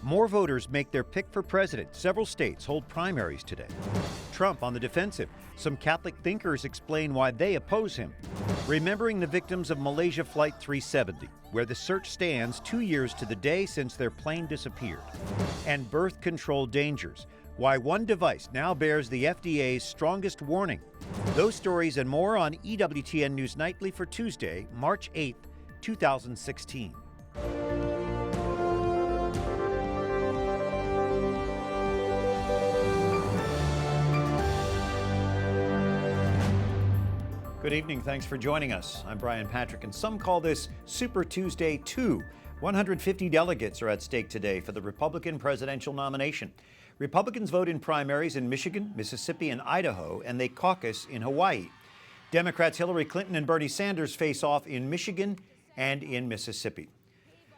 More voters make their pick for president. Several states hold primaries today. Trump on the defensive. Some Catholic thinkers explain why they oppose him. Remembering the victims of Malaysia Flight 370, where the search stands 2 years to the day since their plane disappeared. And birth control dangers. Why one device now bears the FDA's strongest warning. Those stories and more on EWTN News Nightly for Tuesday, March 8th, 2016. Good evening. Thanks for joining us. I'm Brian Patrick, and some call this Super Tuesday 2. 150 delegates are at stake today for the Republican presidential nomination. Republicans vote in primaries in Michigan, Mississippi, and Idaho, and they caucus in Hawaii. Democrats Hillary Clinton and Bernie Sanders face off in Michigan and in Mississippi.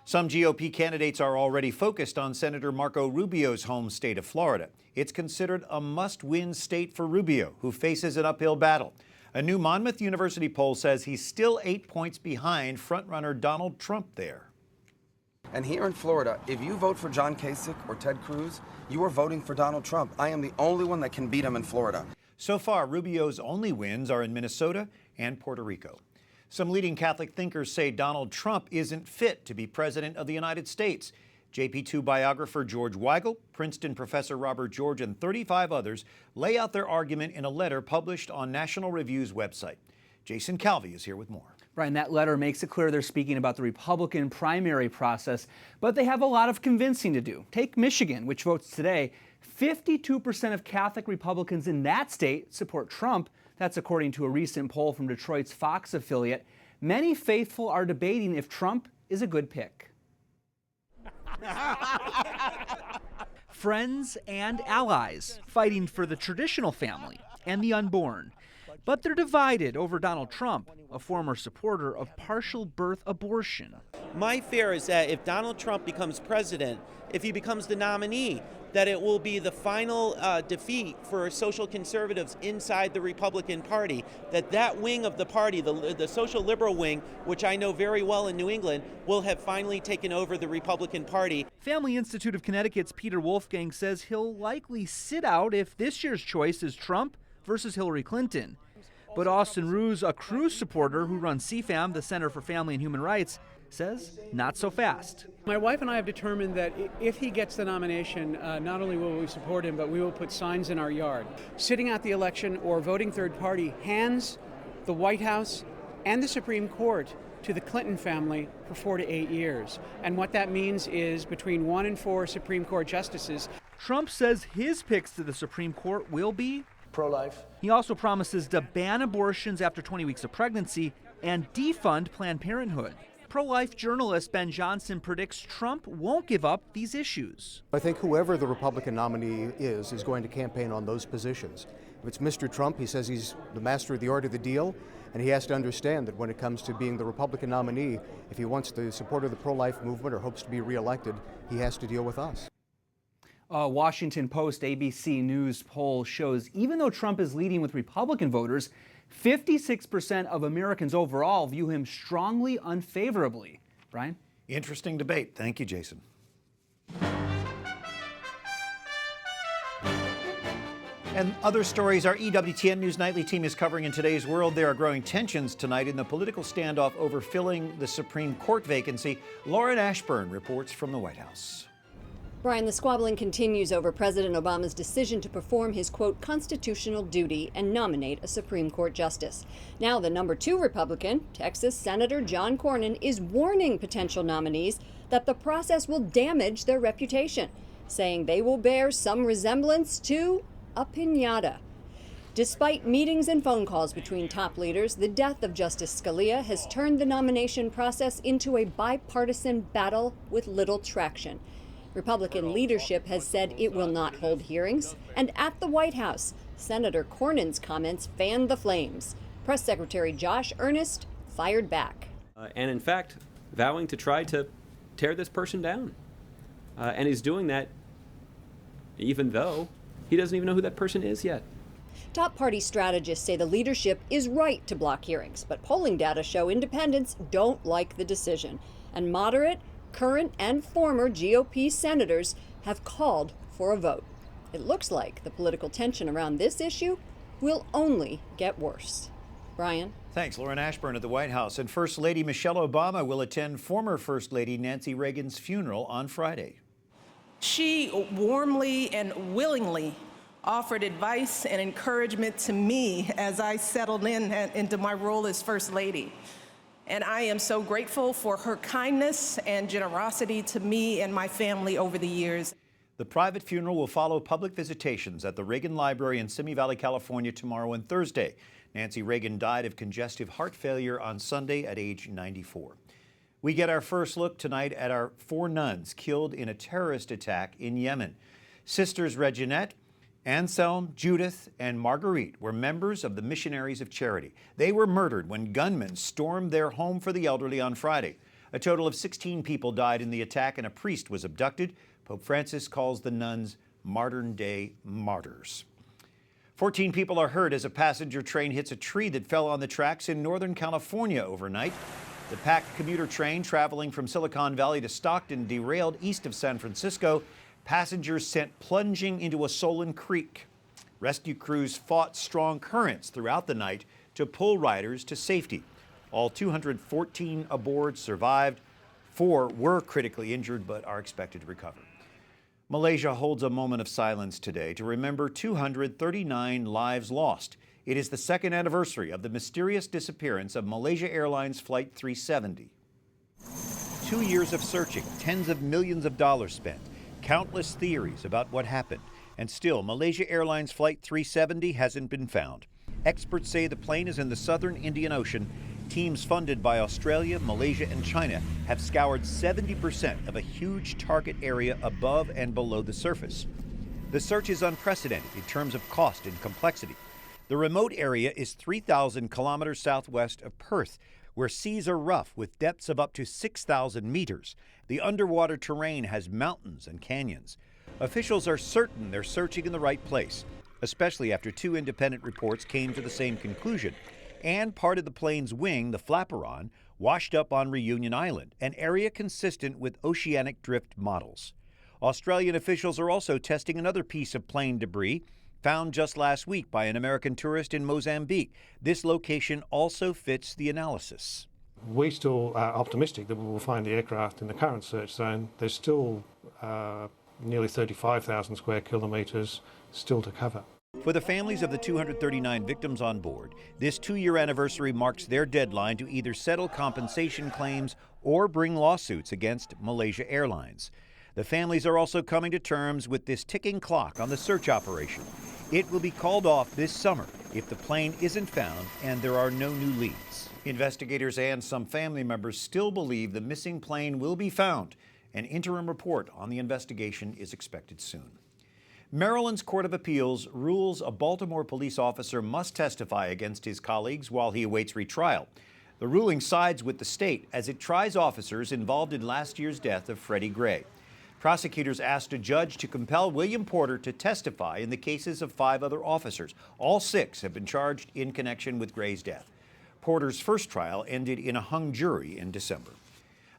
Some GOP candidates are already focused on Senator Marco Rubio's home state of Florida. It's considered a must-win state for Rubio, who faces an uphill battle. A new Monmouth University poll says he's still 8 points behind frontrunner Donald Trump there. And here in Florida, if you vote for John Kasich or Ted Cruz, you are voting for Donald Trump. I am the only one that can beat him in Florida. So far, Rubio's only wins are in Minnesota and Puerto Rico. Some leading Catholic thinkers say Donald Trump isn't fit to be president of the United States. JP2 biographer George Weigel, Princeton professor Robert George, and 35 others lay out their argument in a letter published on National Review's website. Jason Calvi is here with more. Brian, that letter makes it clear they're speaking about the Republican primary process, but they have a lot of convincing to do. Take Michigan, which votes today. 52% of Catholic Republicans in that state support Trump. That's according to a recent poll from Detroit's Fox affiliate. Many faithful are debating if Trump is a good pick. Friends and allies fighting for the traditional family and the unborn. But they're divided over Donald Trump, a former supporter of partial birth abortion. My fear is that if Donald Trump becomes president, if he becomes the nominee, that it will be the final defeat for social conservatives inside the Republican Party, that wing of the party, the social liberal wing, which I know very well in New England, will have finally taken over the Republican Party. Family Institute of Connecticut's Peter Wolfgang says he'll likely sit out if this year's choice is Trump versus Hillary Clinton. But Austin Ruse, a Cruz supporter who runs CFAM, the Center for Family and Human Rights, says not so fast. My wife and I have determined that if he gets the nomination, not only will we support him, but we will put signs in our yard. Sitting out the election or voting third party hands the White House and the Supreme Court to the Clinton family for 4 to 8 years. And what that means is between 1 and 4 Supreme Court justices. Trump says his picks to the Supreme Court will be pro-life. He also promises to ban abortions after 20 weeks of pregnancy and defund Planned Parenthood. Pro-life journalist Ben Johnson predicts Trump won't give up these issues. I think whoever the Republican nominee is going to campaign on those positions. If it's Mr. Trump, he says he's the master of the art of the deal, and he has to understand that when it comes to being the Republican nominee, if he wants the support of the pro-life movement or hopes to be reelected, he has to deal with us. A Washington Post ABC News poll shows even though Trump is leading with Republican voters, 56% of Americans overall view him strongly unfavorably. Brian? Interesting debate. Thank you, Jason. And other stories our EWTN News Nightly team is covering in today's world. There are growing tensions tonight in the political standoff over filling the Supreme Court vacancy. Lauren Ashburn reports from the White House. Brian, the squabbling continues over President Obama's decision to perform his, quote, constitutional duty and nominate a Supreme Court justice. Now, the number 2 Republican, Texas Senator John Cornyn, is warning potential nominees that the process will damage their reputation, saying they will bear some resemblance to a piñata. Despite meetings and phone calls between top leaders, the death of Justice Scalia has turned the nomination process into a bipartisan battle with little traction. Republican leadership has said it will not hold hearings, and at the White House, Senator Cornyn's comments fanned the flames. Press Secretary Josh Earnest fired back. And in fact, vowing to try to tear this person down. And he's doing that even though he doesn't even know who that person is yet. Top party strategists say the leadership is right to block hearings, but polling data show independents don't like the decision. And moderate, current and former GOP senators have called for a vote. It looks like the political tension around this issue will only get worse. Brian? Thanks, Lauren Ashburn at the White House. And First Lady Michelle Obama will attend former First Lady Nancy Reagan's funeral on Friday. She warmly and willingly offered advice and encouragement to me as I settled into my role as First Lady. And I am so grateful for her kindness and generosity to me and my family over the years. The private funeral will follow public visitations at the Reagan Library in Simi Valley, California tomorrow and Thursday. Nancy Reagan died of congestive heart failure on Sunday at age 94. We get our first look tonight at our 4 nuns killed in a terrorist attack in Yemen. Sisters Reginette, Anselm, Judith, and Marguerite were members of the Missionaries of Charity. They were murdered when gunmen stormed their home for the elderly on Friday. A total of 16 people died in the attack and a priest was abducted. Pope Francis calls the nuns modern-day martyrs. 14 people are hurt as a passenger train hits a tree that fell on the tracks in Northern California overnight. The packed commuter train traveling from Silicon Valley to Stockton derailed east of San Francisco. Passengers sent plunging into a Solon Creek. Rescue crews fought strong currents throughout the night to pull riders to safety. All 214 aboard survived. 4 were critically injured but are expected to recover. Malaysia holds a moment of silence today to remember 239 lives lost. It is the second anniversary of the mysterious disappearance of Malaysia Airlines Flight 370. 2 years of searching, tens of millions of dollars spent, countless theories about what happened, and still Malaysia Airlines Flight 370 hasn't been found. Experts say the plane is in the southern Indian Ocean. Teams funded by Australia, Malaysia, and China have scoured 70% of a huge target area above and below the surface. The search is unprecedented in terms of cost and complexity. The remote area is 3,000 kilometers southwest of Perth, where seas are rough with depths of up to 6,000 meters. The underwater terrain has mountains and canyons. Officials are certain they're searching in the right place, especially after 2 independent reports came to the same conclusion. And part of the plane's wing, the flaperon, washed up on Reunion Island, an area consistent with oceanic drift models. Australian officials are also testing another piece of plane debris found just last week by an American tourist in Mozambique. This location also fits the analysis. We still are optimistic that we will find the aircraft in the current search zone. There's still nearly 35,000 square kilometres still to cover. For the families of the 239 victims on board, this 2-year anniversary marks their deadline to either settle compensation claims or bring lawsuits against Malaysia Airlines. The families are also coming to terms with this ticking clock on the search operation. It will be called off this summer if the plane isn't found and there are no new leads. Investigators and some family members still believe the missing plane will be found. An interim report on the investigation is expected soon. Maryland's Court of Appeals rules a Baltimore police officer must testify against his colleagues while he awaits retrial. The ruling sides with the state as it tries officers involved in last year's death of Freddie Gray. Prosecutors asked a judge to compel William Porter to testify in the cases of 5 other officers. All 6 have been charged in connection with Gray's death. Porter's first trial ended in a hung jury in December.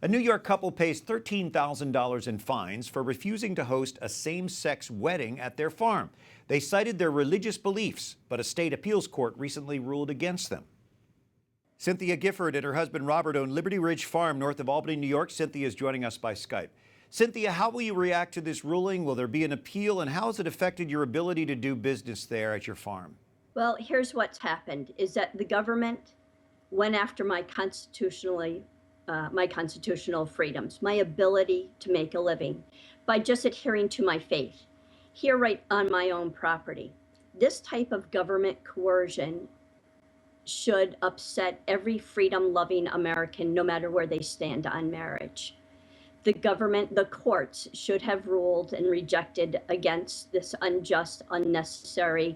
A New York couple pays $13,000 in fines for refusing to host a same-sex wedding at their farm. They cited their religious beliefs, but a state appeals court recently ruled against them. Cynthia Gifford and her husband Robert own Liberty Ridge Farm north of Albany, New York. Cynthia is joining us by Skype. Cynthia, how will you react to this ruling? Will there be an appeal, and how has it affected your ability to do business there at your farm? Well, here's what's happened, is that the government went after my constitutional freedoms, my ability to make a living, by just adhering to my faith, here right on my own property. This type of government coercion should upset every freedom-loving American, no matter where they stand on marriage. The government, the courts should have ruled and rejected against this unjust, unnecessary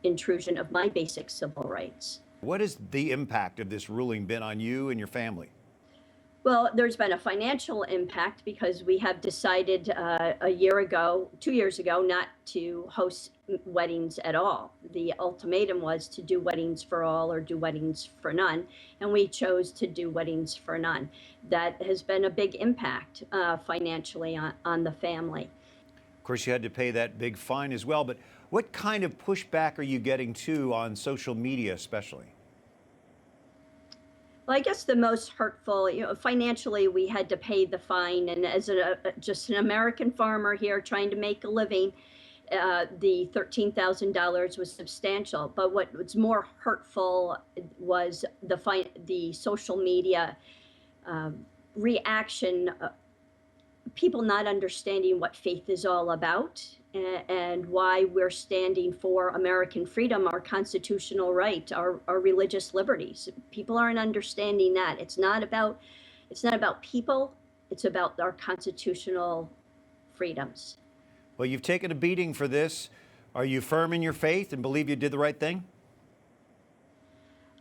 intrusion of my basic civil rights. What has the impact of this ruling been on you and your family? Well, there's been a financial impact because we have decided a year ago, 2 years ago, not to host weddings at all. The ultimatum was to do weddings for all or do weddings for none, and we chose to do weddings for none. That has been a big impact financially on the family. Of course, you had to pay that big fine as well, but what kind of pushback are you getting too on social media especially? Well, I guess the most hurtful, financially, we had to pay the fine. And as just an American farmer here trying to make a living, the $13,000 was substantial. But what was more hurtful was the social media reaction, people not understanding what faith is all about and why we're standing for American freedom, our constitutional right, our religious liberties. People aren't understanding that. It's not about people, it's about our constitutional freedoms. Well, you've taken a beating for this. Are you firm in your faith and believe you did the right thing?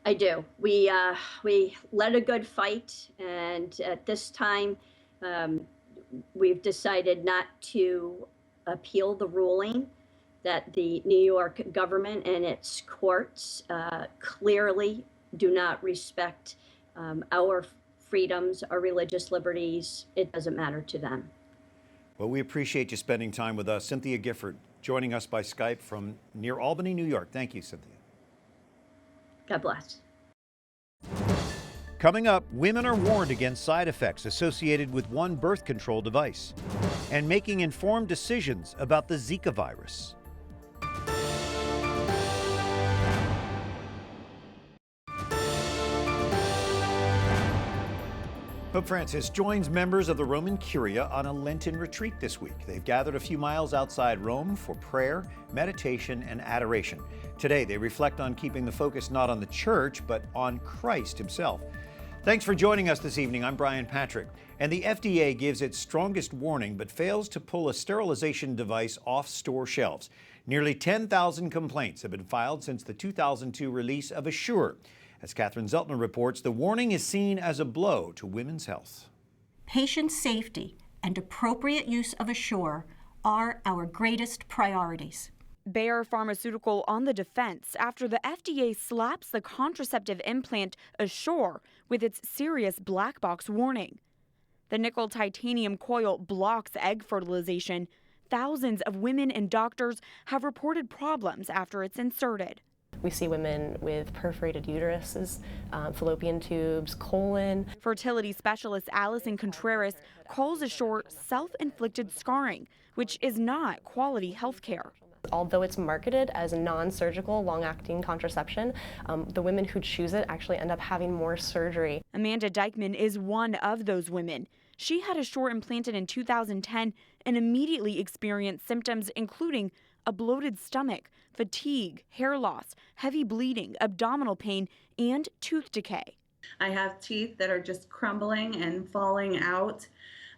I do. We led a good fight, and at this time, we've decided not to appeal the ruling that the New York government and its courts clearly do not respect our freedoms, our religious liberties. It doesn't matter to them. Well, we appreciate you spending time with us. Cynthia Gifford joining us by Skype from near Albany, New York. Thank you, Cynthia. God bless. Coming up, women are warned against side effects associated with one birth control device and making informed decisions about the Zika virus. Pope Francis joins members of the Roman Curia on a Lenten retreat this week. They've gathered a few miles outside Rome for prayer, meditation, and adoration. Today, they reflect on keeping the focus not on the church, but on Christ himself. Thanks for joining us this evening. I'm Brian Patrick. And the FDA gives its strongest warning, but fails to pull a sterilization device off store shelves. Nearly 10,000 complaints have been filed since the 2002 release of Assure. As Catherine Szeltner reports, the warning is seen as a blow to women's health. Patient safety and appropriate use of Assure are our greatest priorities. Bayer Pharmaceutical on the defense after the FDA slaps the contraceptive implant Assure with its serious black box warning. The nickel titanium coil blocks egg fertilization. Thousands of women and doctors have reported problems after it's inserted. We see women with perforated uteruses, fallopian tubes, colon. Fertility specialist Allison Contreras calls Assure self-inflicted scarring, which is not quality health care. Although it's marketed as a non-surgical, long-acting contraception, the women who choose it actually end up having more surgery. Amanda Dykman is one of those women. She had Assure implanted in 2010 and immediately experienced symptoms including a bloated stomach, fatigue, hair loss, heavy bleeding, abdominal pain, and tooth decay. I have teeth that are just crumbling and falling out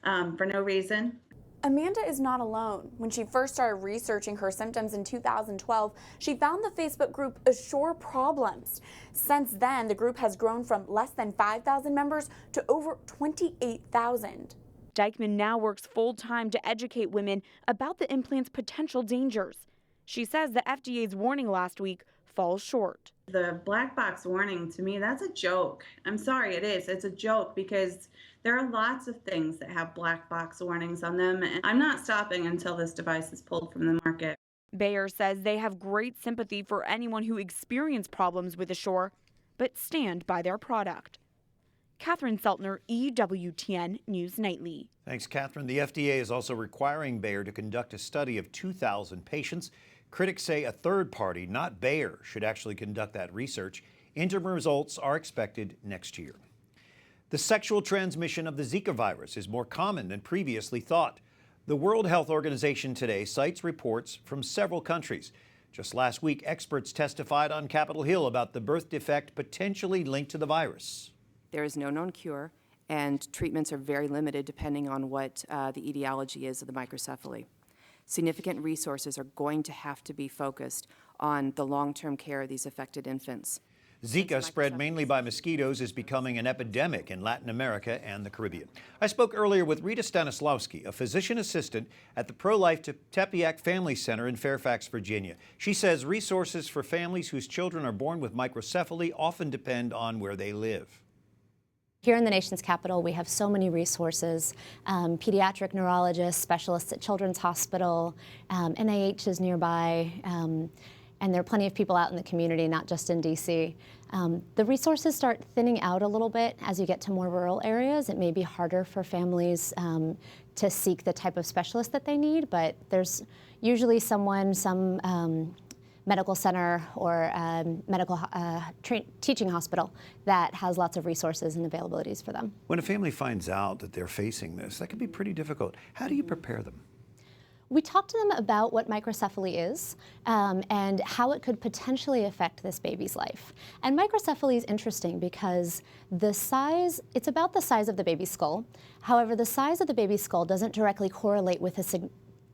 for no reason. Amanda is not alone. When she first started researching her symptoms in 2012, she found the Facebook group Assure Problems. Since then, the group has grown from less than 5,000 members to over 28,000. Dykman now works full-time to educate women about the implant's potential dangers. She says the FDA's warning last week falls short. The black box warning, to me, that's a joke. I'm sorry, it is. It's a joke because there are lots of things that have black box warnings on them, and I'm not stopping until this device is pulled from the market. Bayer says they have great sympathy for anyone who experienced problems with Assure, but stand by their product. Catherine Szeltner, EWTN News Nightly. Thanks, Catherine. The FDA is also requiring Bayer to conduct a study of 2,000 patients. Critics say a third party, not Bayer, should actually conduct that research. Interim results are expected next year. The sexual transmission of the Zika virus is more common than previously thought. The World Health Organization today cites reports from several countries. Just last week, experts testified on Capitol Hill about the birth defect potentially linked to the virus. There is no known cure, and treatments are very limited depending on what the etiology is of the microcephaly. Significant resources are going to have to be focused on the long-term care of these affected infants. Zika, spread mainly by mosquitoes, is becoming an epidemic in Latin America and the Caribbean. I spoke earlier with Rita Stanislawski, a physician assistant at the pro-life Tepeyac Family Center in Fairfax, Virginia. She says resources for families whose children are born with microcephaly often depend on where they live. Here in the nation's capital, we have so many resources, pediatric neurologists, specialists at Children's Hospital, NIH is nearby, and there are plenty of people out in the community, not just in DC. The resources start thinning out a little bit as you get to more rural areas. It may be harder for families to seek the type of specialist that they need, but there's usually someone, some medical center or medical teaching hospital that has lots of resources and availabilities for them. When a family finds out that they're facing this, that can be pretty difficult. How do you prepare them? We talk to them about what microcephaly is and how it could potentially affect this baby's life. And microcephaly is interesting because the size, it's about the size of the baby's skull. However, the size of the baby's skull doesn't directly correlate with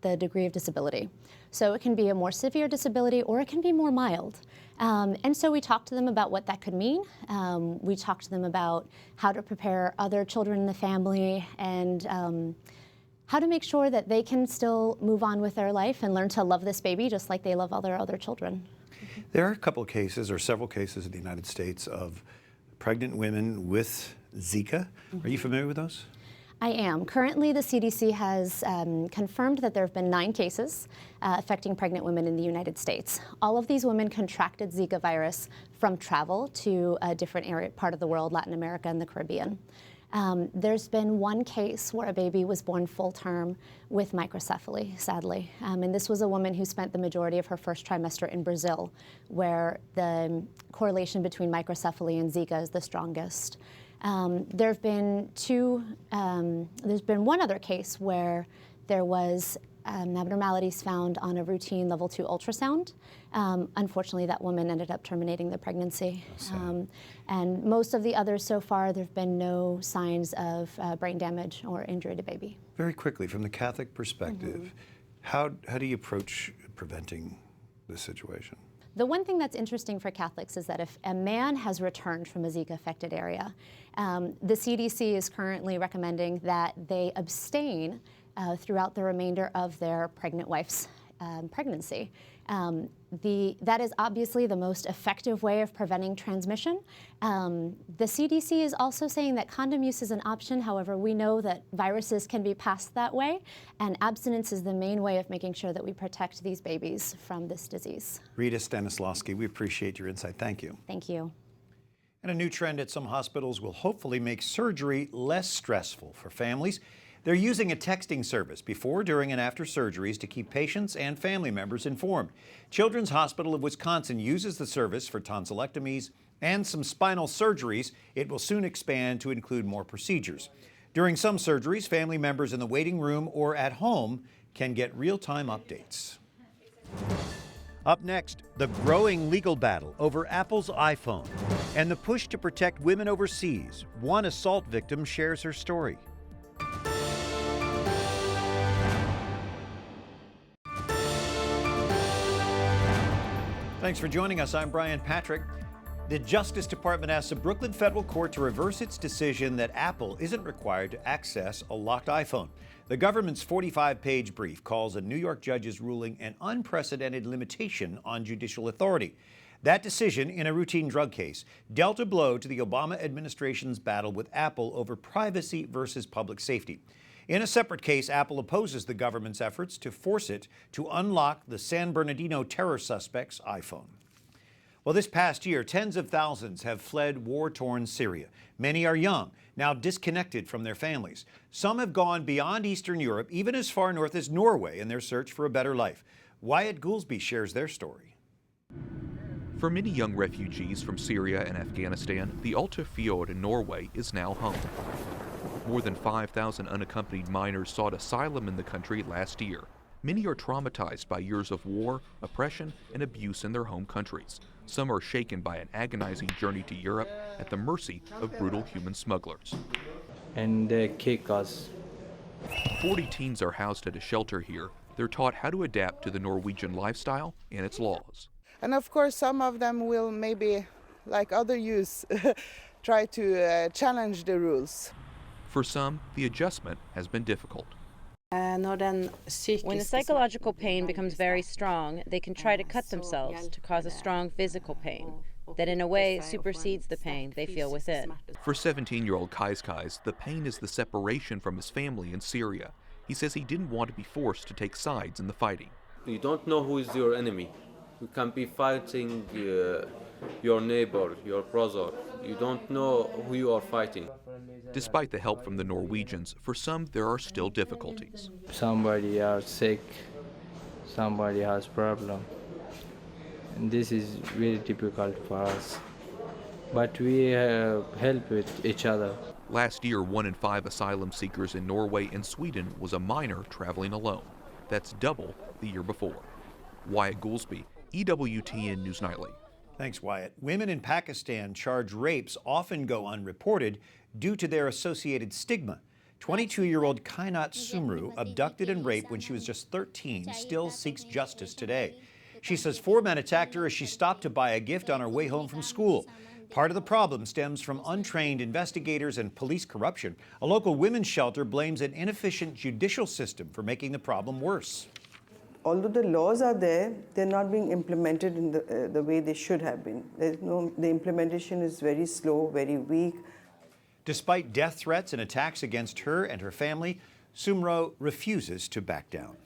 the degree of disability. So it can be a more severe disability or it can be more mild. And so we talk to them about what that could mean. We talk to them about how to prepare other children in the family and how to make sure that they can still move on with their life and learn to love this baby just like they love all their other children. There are a couple of cases, or several cases in the United States, of pregnant women with Zika. Are you familiar with those? I am. Currently, the CDC has confirmed that there have been 9 cases affecting pregnant women in the United States. All of these women contracted Zika virus from travel to a different part of the world, Latin America and the Caribbean. There's been one case where a baby was born full term with microcephaly, sadly. And this was a woman who spent the majority of her first trimester in Brazil, where the correlation between microcephaly and Zika is the strongest. There's been one other case where there was abnormalities found on a routine level 2 ultrasound. Unfortunately, that woman ended up terminating the pregnancy. And most of the others so far, there have been no signs of brain damage or injury to baby. Very quickly, from the Catholic perspective, how do you approach preventing this situation? The one thing that's interesting for Catholics is that if a man has returned from a Zika-affected area, the CDC is currently recommending that they abstain throughout the remainder of their pregnant wife's pregnancy. That is obviously the most effective way of preventing transmission. The CDC is also saying that condom use is an option. However, we know that viruses can be passed that way, and abstinence is the main way of making sure that we protect these babies from this disease. Rita Stanislawski, we appreciate your insight. Thank you. Thank you. And a new trend at some hospitals will hopefully make surgery less stressful for families. They're using a texting service before, during, and after surgeries to keep patients and family members informed. Children's Hospital of Wisconsin uses the service for tonsillectomies and some spinal surgeries. It will soon expand to include more procedures. During some surgeries, family members in the waiting room or at home can get real-time updates. Up next, the growing legal battle over Apple's iPhone and the push to protect women overseas. One assault victim shares her story. Thanks for joining us. I'm Brian Patrick. The Justice Department asked the Brooklyn Federal Court to reverse its decision that Apple isn't required to access a locked iPhone. The government's 45-page brief calls a New York judge's ruling an unprecedented limitation on judicial authority. That decision, in a routine drug case, dealt a blow to the Obama administration's battle with Apple over privacy versus public safety. In a separate case, Apple opposes the government's efforts to force it to unlock the San Bernardino terror suspect's iPhone. Well, this past year, tens of thousands have fled war-torn Syria. Many are young, now disconnected from their families. Some have gone beyond Eastern Europe, even as far north as Norway, in their search for a better life. Wyatt Goolsby shares their story. For many young refugees from Syria and Afghanistan, the Alta Fjord in Norway is now home. More than 5,000 unaccompanied minors sought asylum in the country last year. Many are traumatized by years of war, oppression, and abuse in their home countries. Some are shaken by an agonizing journey to Europe at the mercy of brutal human smugglers. And they kick us. 40 teens are housed at a shelter here. They're taught how to adapt to the Norwegian lifestyle and its laws. And of course, some of them will maybe like other youths, try to challenge the rules. For some, the adjustment has been difficult. When the psychological pain becomes very strong, they can try to cut themselves to cause a strong physical pain that in a way supersedes the pain they feel within. For 17-year-old Kais, the pain is the separation from his family in Syria. He says he didn't want to be forced to take sides in the fighting. You don't know who is your enemy. You can be fighting your neighbor, your brother. You don't know who you are fighting. Despite the help from the Norwegians, for some there are still difficulties. Somebody are sick, somebody has problem. And this is really difficult for us. But we help with each other. Last year, 1 in 5 asylum seekers in Norway and Sweden was a minor traveling alone. That's double the year before. Wyatt Goolsby, EWTN News Nightly. Thanks, Wyatt. Women in Pakistan charged rapes often go unreported due to their associated stigma. 22-year-old Kainat Sumru, abducted and raped when she was just 13, still seeks justice today. She says 4 men attacked her as she stopped to buy a gift on her way home from school. Part of the problem stems from untrained investigators and police corruption. A local women's shelter blames an inefficient judicial system for making the problem worse. Although the laws are there, they're not being implemented in the way they should have been. The implementation is very slow, very weak. Despite death threats and attacks against her and her family, Sumro refuses to back down.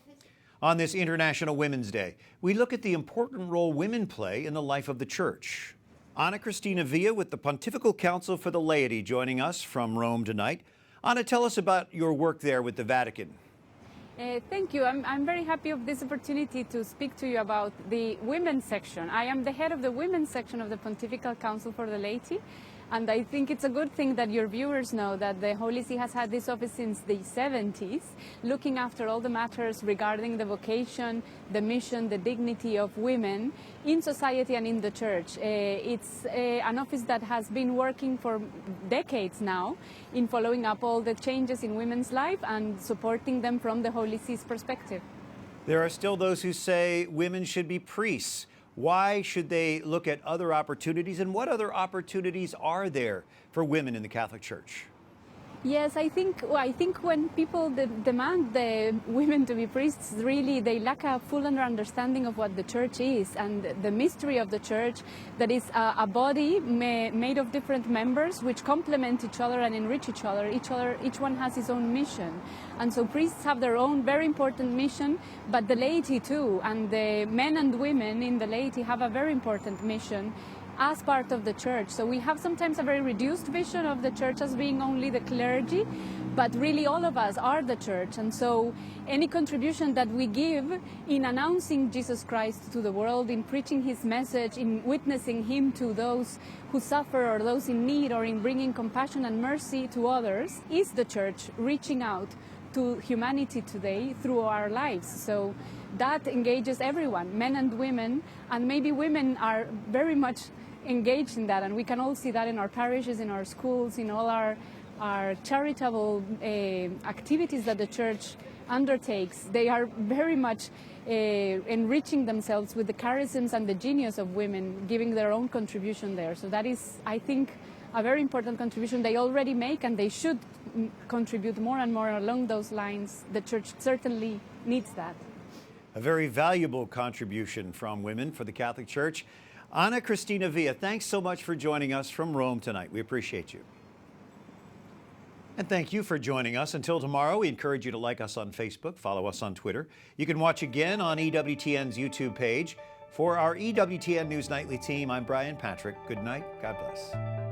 On this International Women's Day, we look at the important role women play in the life of the Church. Anna Cristina Villa with the Pontifical Council for the Laity joining us from Rome tonight. Anna, tell us about your work there with the Vatican. Thank you. I'm very happy of this opportunity to speak to you about the women's section. I am the head of the women's section of the Pontifical Council for the Laity, and I think it's a good thing that your viewers know that the Holy See has had this office since the 70s, looking after all the matters regarding the vocation, the mission, the dignity of women in society and in the Church. It's an office that has been working for decades now in following up all the changes in women's life and supporting them from the Holy See's perspective. There are still those who say women should be priests. Why should they look at other opportunities, and what other opportunities are there for women in the Catholic Church? Yes, I think when people demand the women to be priests, really they lack a full understanding of what the Church is and the mystery of the Church, that is a body made of different members which complement each other and enrich each other. Each one has his own mission. And so priests have their own very important mission, but the laity too, and the men and women in the laity have a very important mission as part of the Church. So we have sometimes a very reduced vision of the Church as being only the clergy, but really all of us are the Church. And so any contribution that we give in announcing Jesus Christ to the world, in preaching his message, in witnessing him to those who suffer or those in need, or in bringing compassion and mercy to others, is the Church reaching out to humanity today through our lives. So that engages everyone, men and women, and maybe women are very much engaged in that, and we can all see that in our parishes, in our schools, in all our charitable activities that the Church undertakes. They are very much enriching themselves with the charisms and the genius of women, giving their own contribution there. So that is, I think, a very important contribution they already make, and they should contribute more and more along those lines. The Church certainly needs that. A very valuable contribution from women for the Catholic Church. Anna Cristina Villa, thanks so much for joining us from Rome tonight. We appreciate you. And thank you for joining us. Until tomorrow, we encourage you to like us on Facebook, follow us on Twitter. You can watch again on EWTN's YouTube page. For our EWTN News Nightly team, I'm Brian Patrick. Good night. God bless.